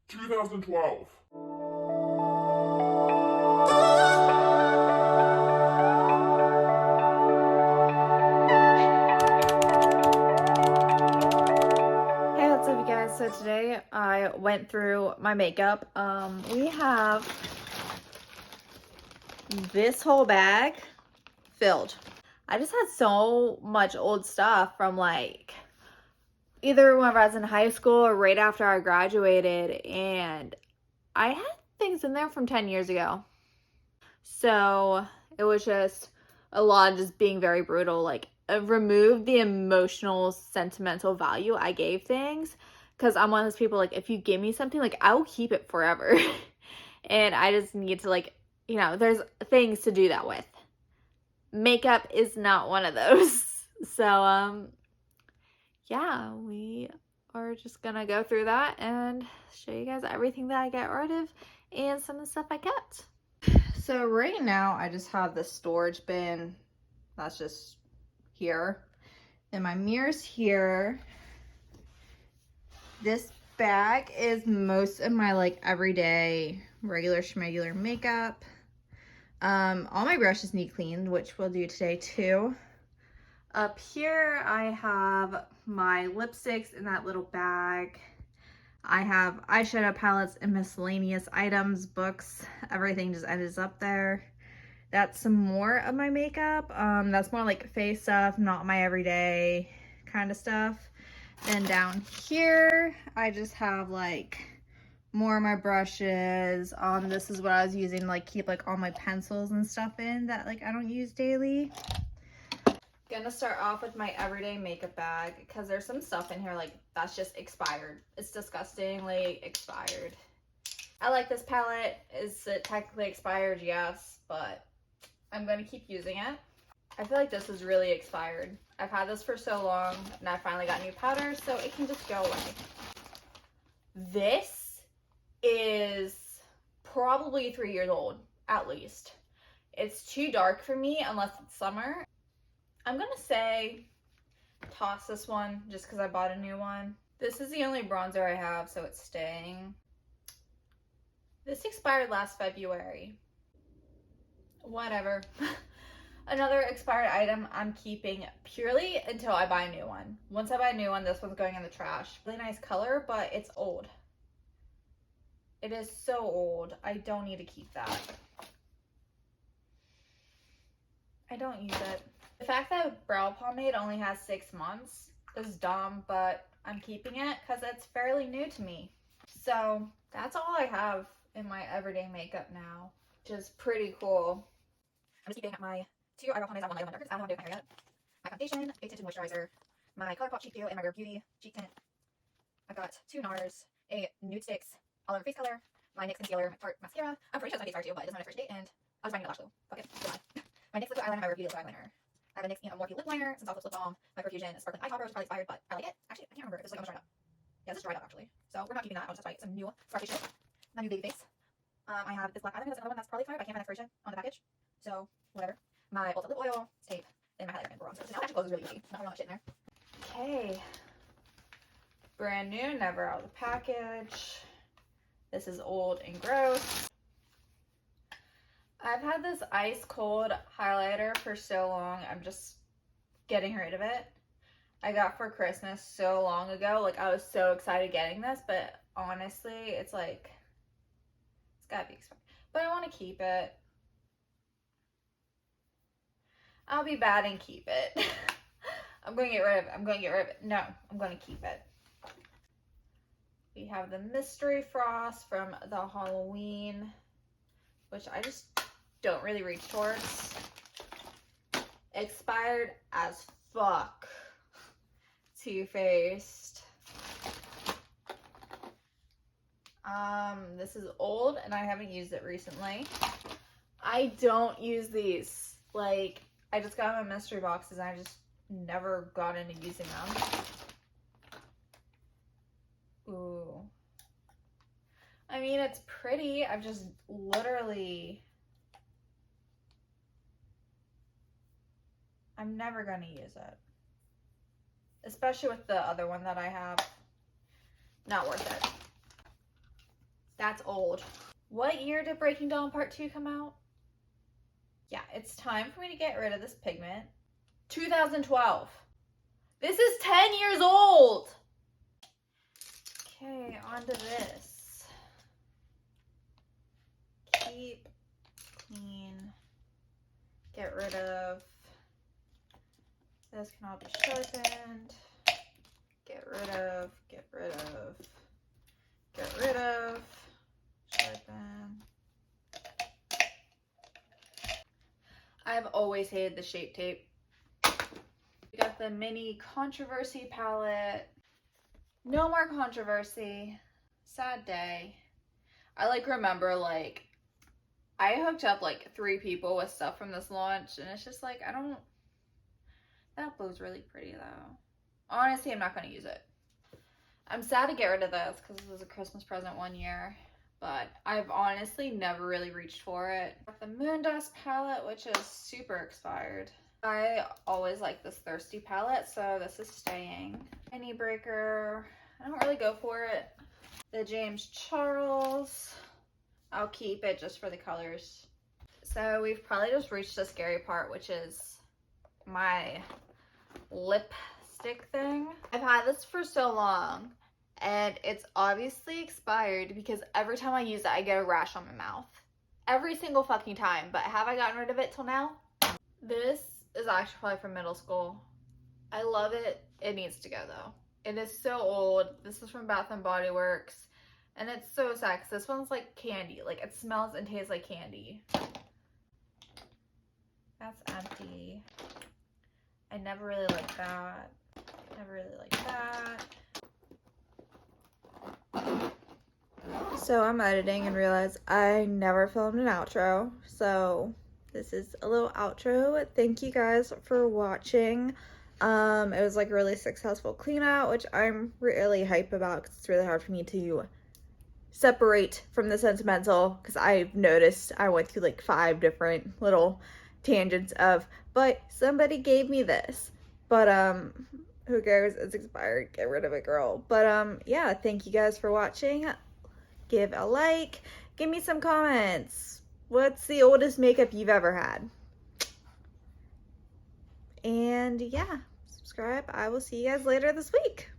2012. Hey, what's up, you guys? So today I went through my makeup. We have this whole bag filled. I just had so much old stuff from like either whenever I was in high school or right after I graduated, and I had things in there from 10 years ago. So it was just a lot of just being very brutal. Like, remove the emotional, sentimental value I gave things. Because I'm one of those people, like, if you give me something, like, I will keep it forever. And I just need to, like, you know, there's things to do that with. Makeup is not one of those. So, yeah, we are just gonna go through that and show you guys everything that I got rid of and some of the stuff I kept. So right now I just have the storage bin that's just here, and my mirror's here. This bag is most of my like everyday regular schmegular makeup. All my brushes need cleaned, which we'll do today too. Up here I have my lipsticks in that little bag. I have eyeshadow palettes and miscellaneous items, books, everything just ends up there. That's some more of my makeup. That's more like face stuff, not my everyday kind of stuff. Then down here, I just have like more of my brushes. This is what I was using to like keep like all my pencils and stuff in that like I don't use daily. Gonna start off with my everyday makeup bag because there's some stuff in here like that's just expired. It's disgustingly expired. I like this palette. Is it technically expired? Yes, but I'm gonna keep using it. I feel like this is really expired. I've had this for so long and I finally got new powder, so it can just go away. This is probably 3 years old, at least. It's too dark for me unless it's summer. I'm gonna say toss this one just because I bought a new one. This is the only bronzer I have, so it's staying. This expired last February. Whatever. Another expired item I'm keeping purely until I buy a new one. Once I buy a new one, this one's going in the trash. Really nice color, but it's old. It is so old. I don't need to keep that. I don't use it. The fact that brow pomade only has 6 months is dumb, but I'm keeping it because it's fairly new to me. So that's all I have in my everyday makeup now, which is pretty cool. I'm just keeping my 2 eyebrow pomades. I want my markers. I don't want to do my hair yet. My foundation, a tinted moisturizer, my ColourPop cheek dew, and my Rare Beauty cheek tint. I've got 2 NARS, a nude sticks, all over face color, my NYX concealer, Tarte mascara. I'm pretty sure it's my face color too, but it doesn't have a first date, and I was buying the lash glue. Fuck it, goodbye. My NYX liquid eyeliner, my Rare Beauty liquid eyeliner. I have a NYX Morphe lip liner, since also lip balm, my Profusion sparkling eye topper, which is probably expired, but I like it. Actually, I can't remember. This is like almost dried up. Yeah, this is dried up actually. So we're not keeping that. I'll just try some new sparkly shit. My new baby face. I have this black eyeliner. That's another one that's probably expired. I can't find the expiration on the package. So whatever. My Ulta lip oil, tape, and my highlighter and bronzer. So now it actually closes really easy. Not really much shit in there. Okay. Brand new, never out of the package. This is old and gross. I've had this ice cold highlighter for so long. I'm just getting rid of it. I got for Christmas so long ago. Like, I was so excited getting this, but honestly, it's like, it's gotta be expired. But I want to keep it. I'll be bad and keep it. I'm going to get rid of it. I'm going to get rid of it. No, I'm going to keep it. We have the Mystery Frost from the Halloween, which I just don't really reach towards. Expired as fuck. Too Faced. This is old and I haven't used it recently. I don't use these. Like, I just got my mystery boxes and I just never got into using them. Ooh. I mean, it's pretty. I've just literally... I'm never going to use it. Especially with the other one that I have. Not worth it. That's old. What year did Breaking Dawn Part 2 come out? Yeah, it's time for me to get rid of this pigment. 2012. This is 10 years old. Okay, on to this. Keep clean. Get rid of. This can all be sharpened. Get rid of, get rid of, get rid of, sharpen. I've always hated the Shape Tape. We got the mini Controversy palette. No more controversy. Sad day. I like remember like I hooked up like 3 people with stuff from this launch, and it's just like I don't. That blue's really pretty though. Honestly, I'm not going to use it. I'm sad to get rid of this because this was a Christmas present one year, but I've honestly never really reached for it. The Moondust Palette, which is super expired. I always like this Thirsty palette, so this is staying. Mini Breaker, I don't really go for it. The James Charles, I'll keep it just for the colors. So we've probably just reached the scary part, which is my lipstick thing. I've had this for so long and it's obviously expired because every time I use it I get a rash on my mouth. Every single fucking time. But have I gotten rid of it till now? This is actually probably from middle school. I love it. It needs to go though. It is so old. This is from Bath and Body Works and it's so sad because this one's like candy. Like it smells and tastes like candy. That's empty. I never really liked that. Never really liked that. So I'm editing and realize I never filmed an outro. So this is a little outro. Thank you guys for watching. It was like a really successful clean out, which I'm really hype about because it's really hard for me to separate from the sentimental because I've noticed I went through like 5 different little tangents of, but somebody gave me this, but who cares, it's expired, get rid of it, girl. But yeah, thank you guys for watching. Give a like, give me some comments. What's the oldest makeup you've ever had? And yeah, subscribe. I will see you guys later this week.